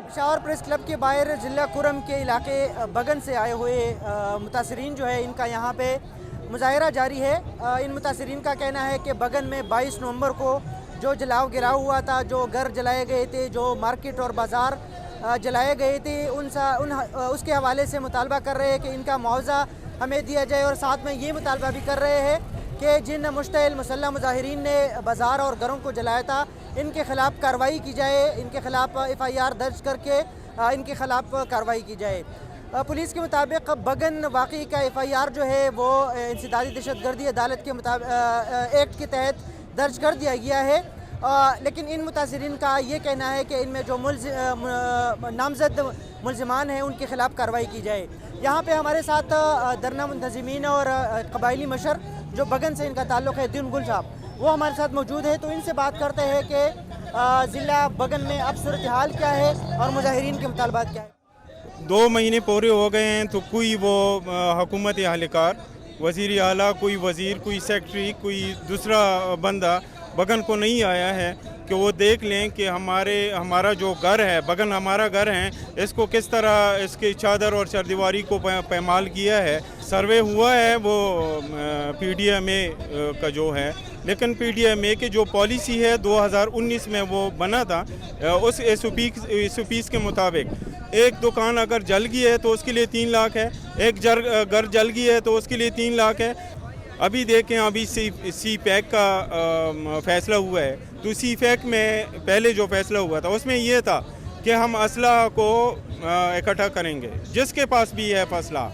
Peshawar press club के बाहर जिला कुरम के इलाके बगन से आए हुए मुतासरीन जो है इनका यहाँ पे मुजाहरा जारी है। इन मुतासरीन का कहना है कि बगन में 22 नवंबर को जो जलाव गिराव हुआ था, जो घर जलाए गए थे, जो मार्केट और बाज़ार जलाए गए थे, उसके हवाले से मुतालबा कर रहे हैं कि इनका मुआवजा हमें दिया जाए। और साथ में ये मुतालबा भी कर रहे हैं कि जिन मुश्तइल मुसल्लह मुजाहिरीन ने बाज़ार और घरों को जलाया था, इनके ख़िलाफ़ कार्रवाई की जाए, इनके ख़िलाफ़ FIR दर्ज करके इनके ख़िलाफ़ कार्रवाई की जाए। पुलिस के मुताबिक बगन वाक़ई का FIR जो है वो इंसदादी दहशतगर्दी अदालत के एक्ट के तहत दर्ज कर दिया गया है। लेकिन इन मुतासरीन का ये कहना है कि इनमें जो नामजद मुल्ज़िमान हैं उनके ख़िलाफ़ कार्रवाई की जाए। यहाँ पे हमारे साथ धरना मुंतज़िमीन और कबायली मशर जो बगन से इनका ताल्लुक़ है, दिन गुल साहब, वो हमारे साथ मौजूद है। तो इनसे बात करते हैं कि ज़िला बगन में अब सूरत हाल क्या है और मुजाहिरीन के मुतालबात क्या है। 2 महीने पूरे हो गए हैं तो कोई वो हुकूमत अहलकार, वज़ीर आला, कोई वज़ीर, कोई सेक्रेटरी, कोई दूसरा बंदा बगन को नहीं आया है कि वो देख लें कि हमारा जो घर है, बगन हमारा घर है, इसको किस तरह इसकी चादर और चरदीवारी को पैमाल किया है। सर्वे हुआ है वो PDMA का जो है, लेकिन PDMA की जो पॉलिसी है 2019 में वो बना था, उस SOPs के मुताबिक एक दुकान अगर जल गई है तो उसके लिए 3 लाख है, एक घर जल गई है तो उसके लिए 3 लाख है। अभी देखें, अभी CPEC का फ़ैसला हुआ है, तो CPEC में पहले जो फ़ैसला हुआ था उसमें ये था कि हम असला को इकट्ठा करेंगे, जिसके पास भी है असला,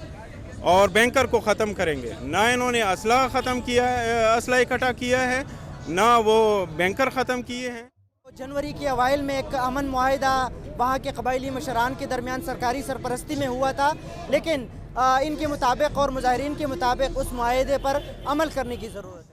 और बैंकर को ख़त्म करेंगे। ना इन्होंने असला ख़त्म किया है, असला इकट्ठा किया है, ना वो बैंकर ख़त्म किए हैं। जनवरी के अवाइल में एक अमन मुआहिदा वहाँ के कबायली मशरान के दरमियान सरकारी सरपरस्ती में हुआ था, लेकिन इनके मुताबिक और मुजाहिरीन के मुताबिक उस मुआहिदे पर अमल करने की ज़रूरत है।